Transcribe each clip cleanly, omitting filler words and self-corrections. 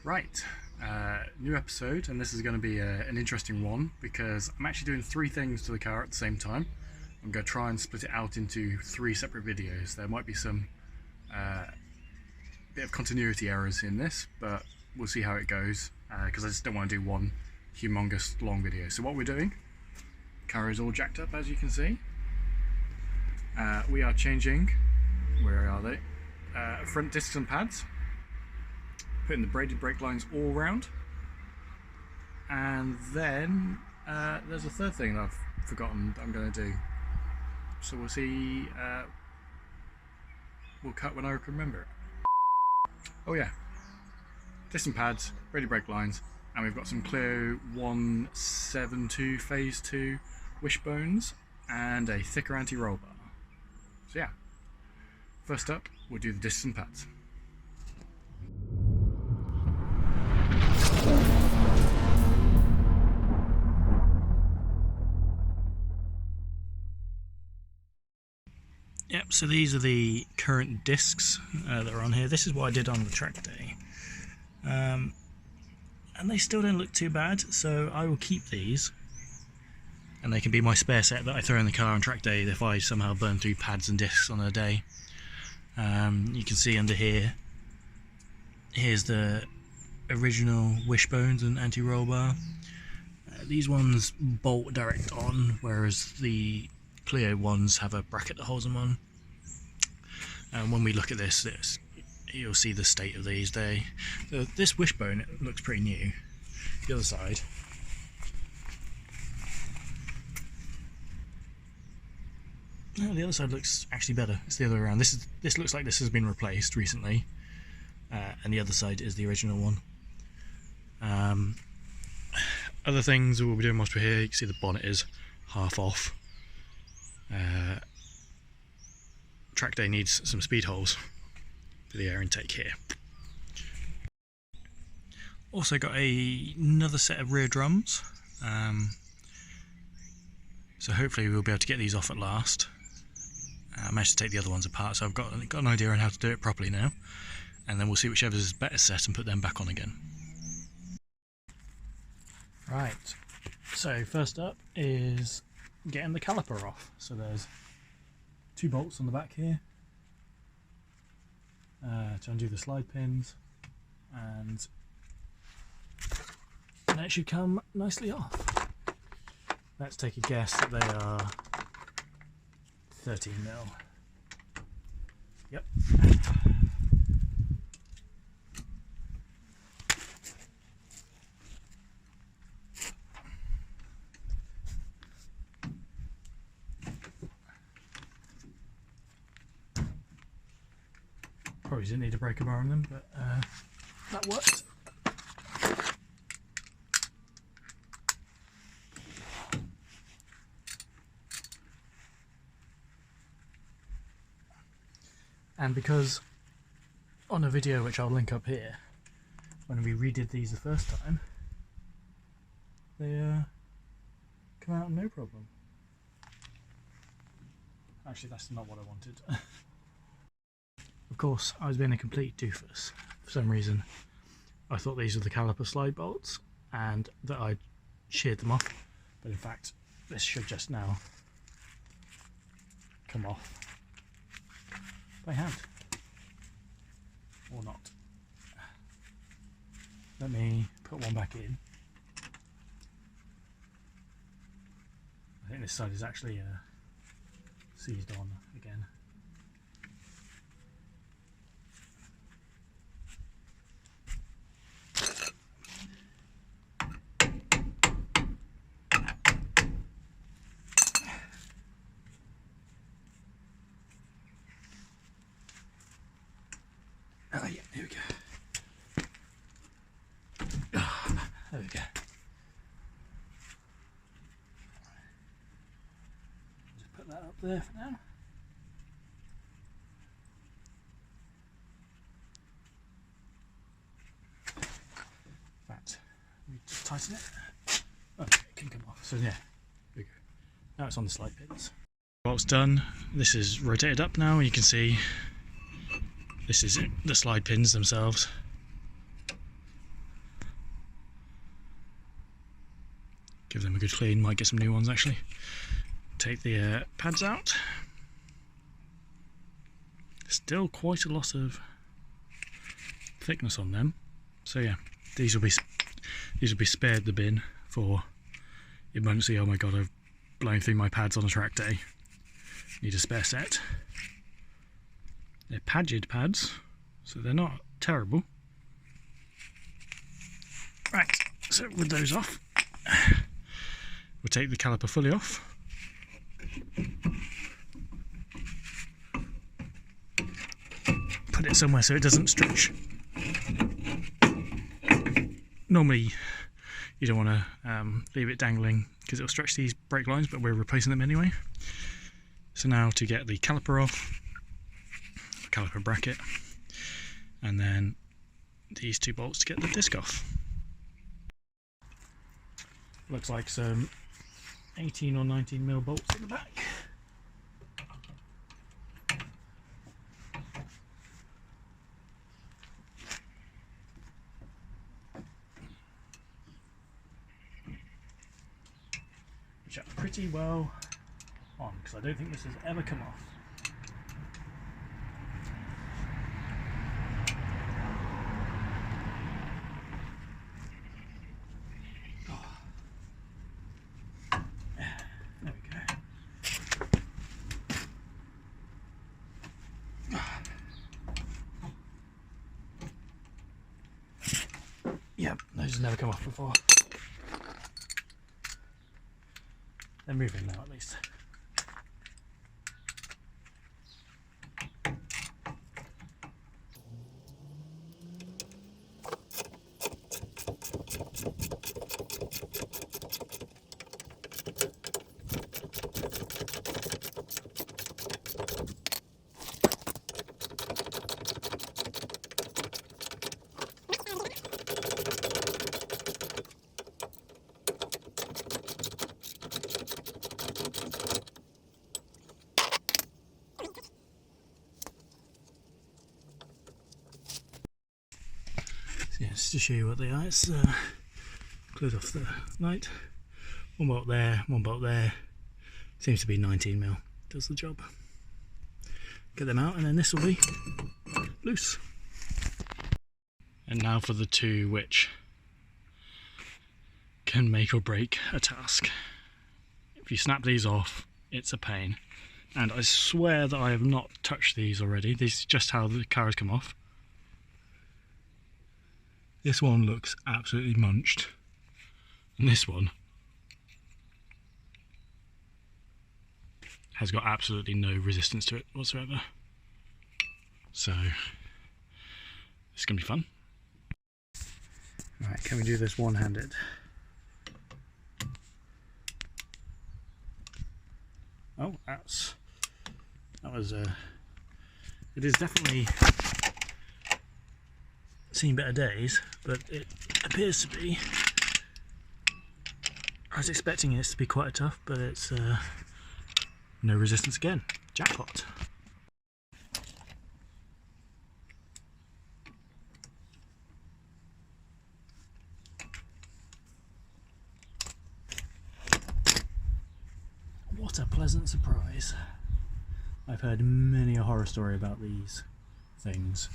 Right, new episode, and this is going to be an interesting one because I'm actually doing three things to the car at the same time. I'm going to try and split it out into three separate videos. There might be some bit of continuity errors in this, but we'll see how it goes because I just don't want to do one humongous long video. So what we're doing, car is all jacked up as you can see. We are changing, where are they? Front discs and pads. Putting the braided brake lines all round, and then there's a third thing that I've forgotten that I'm going to do, so we'll see. We'll cut when I can remember it. Oh yeah, disc and pads, braided brake lines, and we've got some Clio 172 phase 2 wishbones and a thicker anti-roll bar. So yeah, first up we'll do the discs and pads. Yep, so these are the current discs that are on here. This is what I did on the track day. And they still don't look too bad, so I will keep these. And they can be my spare set that I throw in the car on track day if I somehow burn through pads and discs on a day. You can see under here, here's the original wishbones and anti-roll bar. These ones bolt direct on, whereas the Clio ones have a bracket that holds them on. And when we look at this, you'll see the state of these. This wishbone, it looks pretty new. The other side, no, the other side looks actually better. It's the other way around. This looks like this has been replaced recently, and the other side is the original one. Other things we'll be doing whilst we're here, you can see the bonnet is half off. Track day needs some speed holes for the air intake here. Also got another set of rear drums, so hopefully we'll be able to get these off at last. I managed to take the other ones apart, so I've got an idea on how to do it properly now, and then we'll see whichever is better set and put them back on again. Right, so first up is getting the caliper off. So there's two bolts on the back here to undo the slide pins, and that should come nicely off. Let's take a guess that they are 13mm. Yep. Probably didn't need a breaker bar on them, but that worked. And because on a video which I'll link up here, when we redid these the first time, they come out no problem. Actually, that's not what I wanted. Of course, I was being a complete doofus. For some reason, I thought these were the caliper slide bolts and that I'd sheared them off, but in fact, this should just now come off by hand. Or not. Let me put one back in. I think this side is actually seized on again. Oh yeah, here we go. Oh, there we go. Just put that up there for now. In fact, we just tighten it. Okay, it can come off. So yeah, there we go. Now it's on the slide pins. Bolt's done. This is rotated up now. You can see this is the slide pins themselves. Give them a good clean, might get some new ones actually. Take the pads out. Still quite a lot of thickness on them, so yeah, these will be spared the bin for emergency. Oh my god, I've blown through my pads on a track day. Need a spare set. They're Padged pads, so they're not terrible. Right, so with those off, we'll take the caliper fully off. Put it somewhere so it doesn't stretch. Normally you don't want to leave it dangling because it'll stretch these brake lines, but we're replacing them anyway. So now to get the caliper off, caliper bracket, and then these two bolts to get the disc off. Looks like some 18 or 19mm bolts at the back. Which are pretty well on, because I don't think this has ever come off. Yep, those have never come off before. They're moving now at least. Yeah, just to show you what they are, it's close off the light. One bolt there, one bolt there. Seems to be 19mm. Does the job. Get them out, and then this will be loose. And now for the two which can make or break a task. If you snap these off, it's a pain. And I swear that I have not touched these already. This is just how the car has come off. This one looks absolutely munched, and this one has got absolutely no resistance to it whatsoever. So it's going to be fun. Right, can we do this one-handed? Oh, it is definitely seen better days, but it appears to be. I was expecting it to be quite tough, but it's no resistance again. Jackpot. What a pleasant surprise. I've heard many a horror story about these things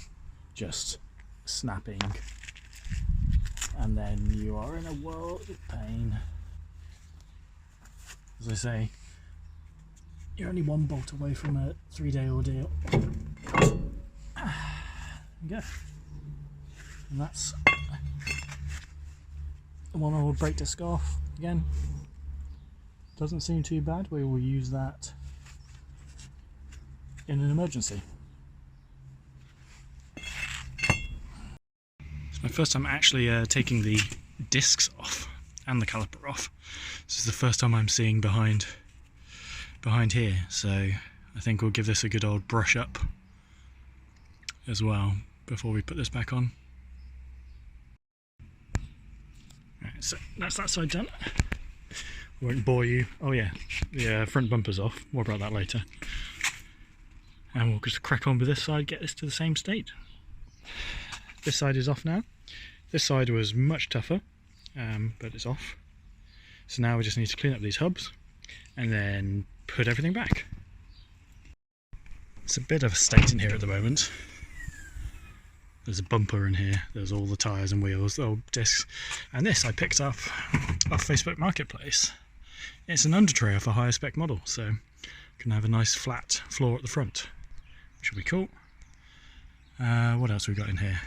just snapping, and then you are in a world of pain. As I say, you're only one bolt away from a 3-day ordeal. There you go. And that's the one I will break disc off again. Doesn't seem too bad. We will use that in an emergency. It's my first time actually taking the discs off and the caliper off. This is the first time I'm seeing behind here, so I think we'll give this a good old brush up as well before we put this back on. Right, so that's that side done. Won't bore you. Oh yeah, the front bumper's off. More about that later. And we'll just crack on with this side, get this to the same state. This side is off now. This side was much tougher, but it's off. So now we just need to clean up these hubs and then put everything back. It's a bit of a state in here at the moment. There's a bumper in here, there's all the tyres and wheels, the old discs, and this I picked up off Facebook Marketplace. It's an under tray off a higher spec model, so can have a nice flat floor at the front, which will be cool. What else we got in here?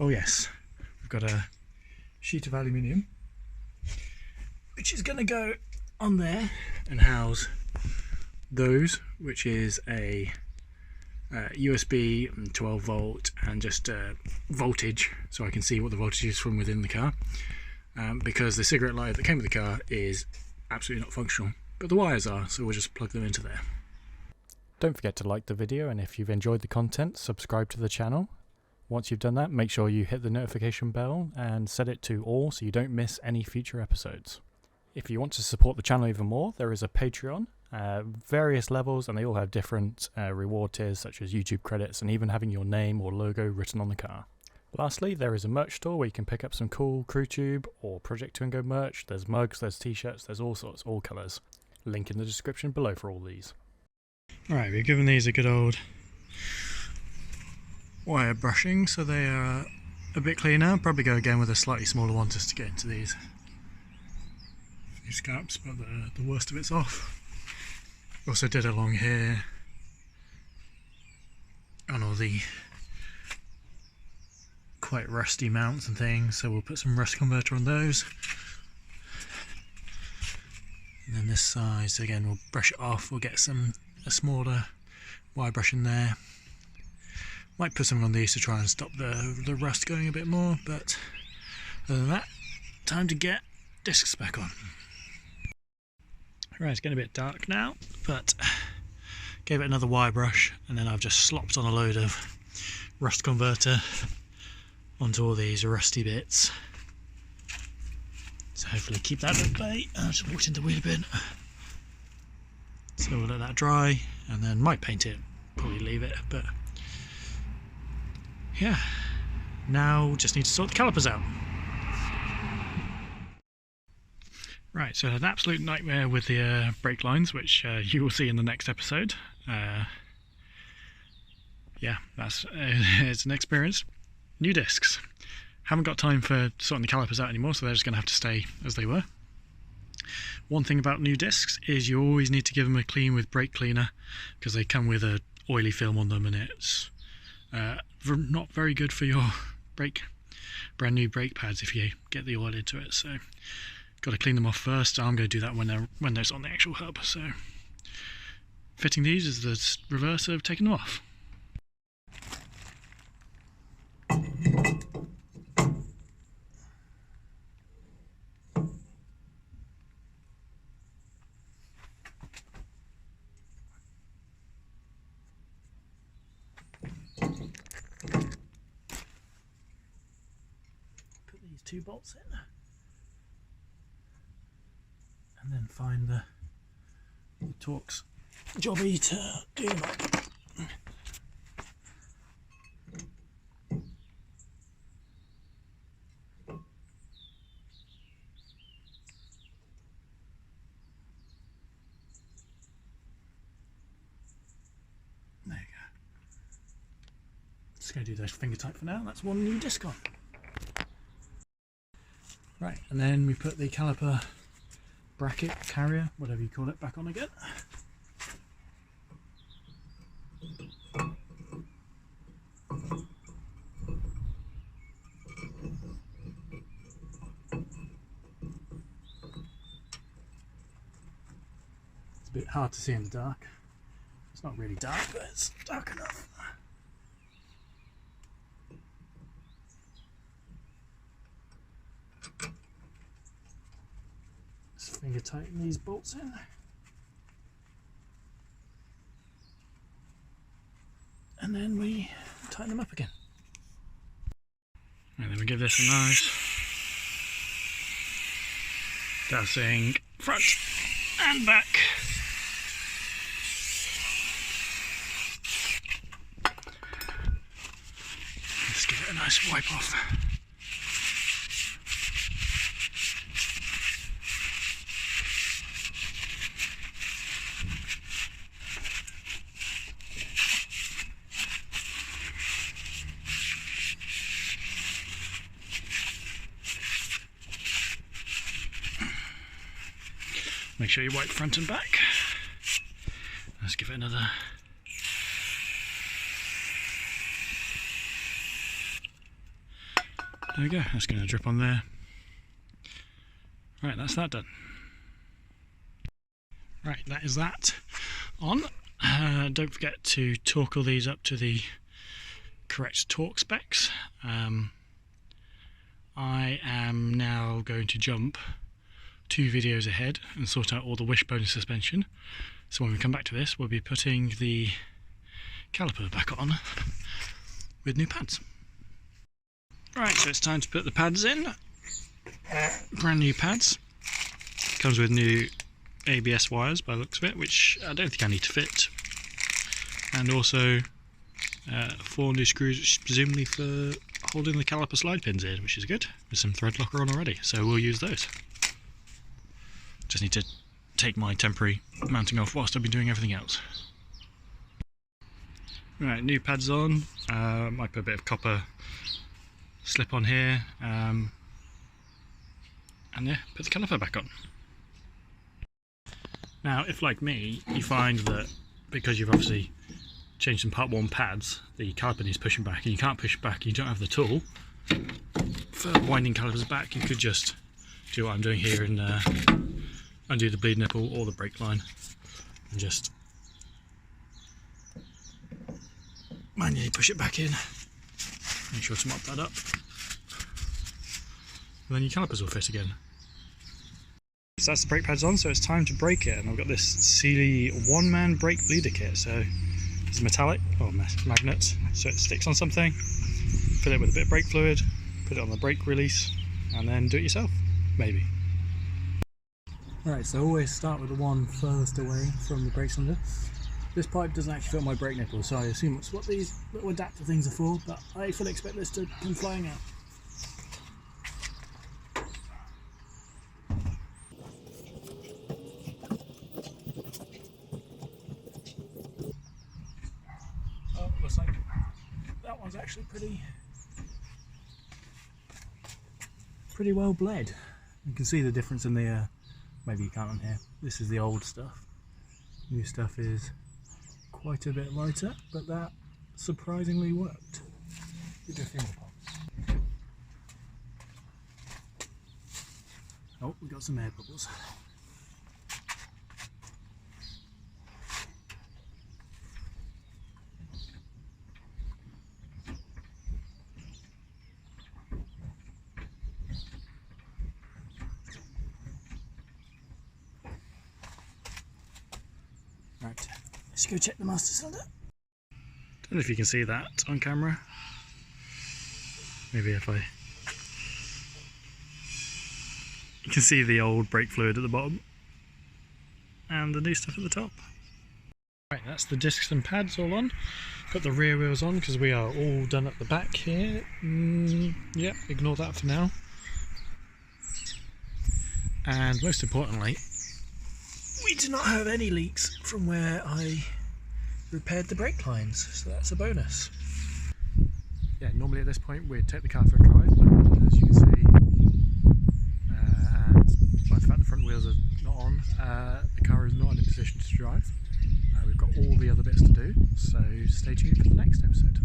Oh yes, we've got a sheet of aluminium which is going to go on there and house those, which is a USB 12 volt and just voltage, so I can see what the voltage is from within the car, because the cigarette lighter that came with the car is absolutely not functional, but the wires are, so we'll just plug them into there. Don't forget to like the video, and if you've enjoyed the content, subscribe to the channel. Once you've done that, make sure you hit the notification bell and set it to all so you don't miss any future episodes. If you want to support the channel even more, there is a Patreon, various levels, and they all have different reward tiers such as YouTube credits and even having your name or logo written on the car. Lastly, there is a merch store where you can pick up some cool CrewTube or Project Twingo merch. There's mugs, there's t-shirts, there's all sorts, all colours. Link in the description below for all these. Right, we've given these a good old wire brushing so they are a bit cleaner. Probably go again with a slightly smaller one just to get into these gaps, but the worst of it's off. Also did along here on all the quite rusty mounts and things, so we'll put some rust converter on those. And then this side, so again we'll brush it off, we'll get a smaller wire brush in there. Might put something on these to try and stop the rust going a bit more, but other than that, time to get discs back on. Right, it's getting a bit dark now, but gave it another wire brush, and then I've just slopped on a load of rust converter onto all these rusty bits. So hopefully keep that at bay. I just walked into the wheel bin. So we'll let that dry, and then might paint it, probably leave it, but yeah, now just need to sort the calipers out. Right, so an absolute nightmare with the brake lines, which you will see in the next episode. Yeah, that's it's an experience. New discs. Haven't got time for sorting the calipers out anymore, so they're just going to have to stay as they were. One thing about new discs is you always need to give them a clean with brake cleaner, because they come with a oily film on them, and it's not very good for your brand new brake pads if you get the oil into it. So got to clean them off first. I'm going to do that when they're on the actual hub. So fitting these is the reverse of taking them off. Put these two bolts in, and then find the Torx jobby to do them up. There you go. Just going to do those finger tight for now. That's one new disc on. Right, and then we put the caliper bracket, carrier, whatever you call it, back on again. It's a bit hard to see in the dark. It's not really dark, but it's dark enough. Just finger tighten these bolts in. And then we tighten them up again. And then we give this a nice dousing front and back. Let's give it a nice wipe off. Make sure you wipe front and back. Let's give it another. There we go, that's going to drip on there. Right, that's that done. Right, that is that on. Don't forget to torque all these up to the correct torque specs. I am now going to jump 2 videos ahead and sort out all the wishbone suspension. So when we come back to this, we'll be putting the caliper back on with new pads. Right, so it's time to put the pads in. Brand new pads. Comes with new ABS wires by the looks of it, which I don't think I need to fit. And also 4 new screws, which is presumably for holding the caliper slide pins in, which is good, with some thread locker on already, so we'll use those. Just need to take my temporary mounting off whilst I've been doing everything else. Right, new pads on. Might put a bit of copper slip on here, and yeah, put the caliper back on. Now, if like me, you find that because you've obviously changed some part 1 pads, the caliper needs pushing back and you can't push back, you don't have the tool for winding calipers back, you could just do what I'm doing here and undo the bleed nipple or the brake line and just manually push it back in. Make sure to mop that up, and then your calipers will fit again. So that's the brake pads on, so it's time to brake it, and I've got this Sealy one-man brake bleeder kit. So it's metallic or magnet, so it sticks on something. Fill it with a bit of brake fluid, put it on the brake release, and then do it yourself, maybe. Right, so always start with the one furthest away from the brake cylinder. This pipe doesn't actually fit my brake nipple, so I assume it's what these little adapter things are for, but I fully expect this to come flying out. Oh, looks like that one's actually pretty well bled. You can see the difference in the, maybe you can't on here, this is the old stuff. New stuff is quite a bit lighter, but that surprisingly worked. Give it a finger pop. Oh, we got some air bubbles. Right, let's go check the master cylinder. Don't know if you can see that on camera. Maybe if I... You can see the old brake fluid at the bottom and the new stuff at the top. Right, that's the discs and pads all on. Got the rear wheels on because we are all done at the back here. Yeah, ignore that for now. And most importantly, we do not have any leaks from where I repaired the brake lines, so that's a bonus. Yeah, normally at this point we'd take the car for a drive, but as you can see, and by the fact the front wheels are not on, the car is not in a position to drive. We've got all the other bits to do, so stay tuned for the next episode.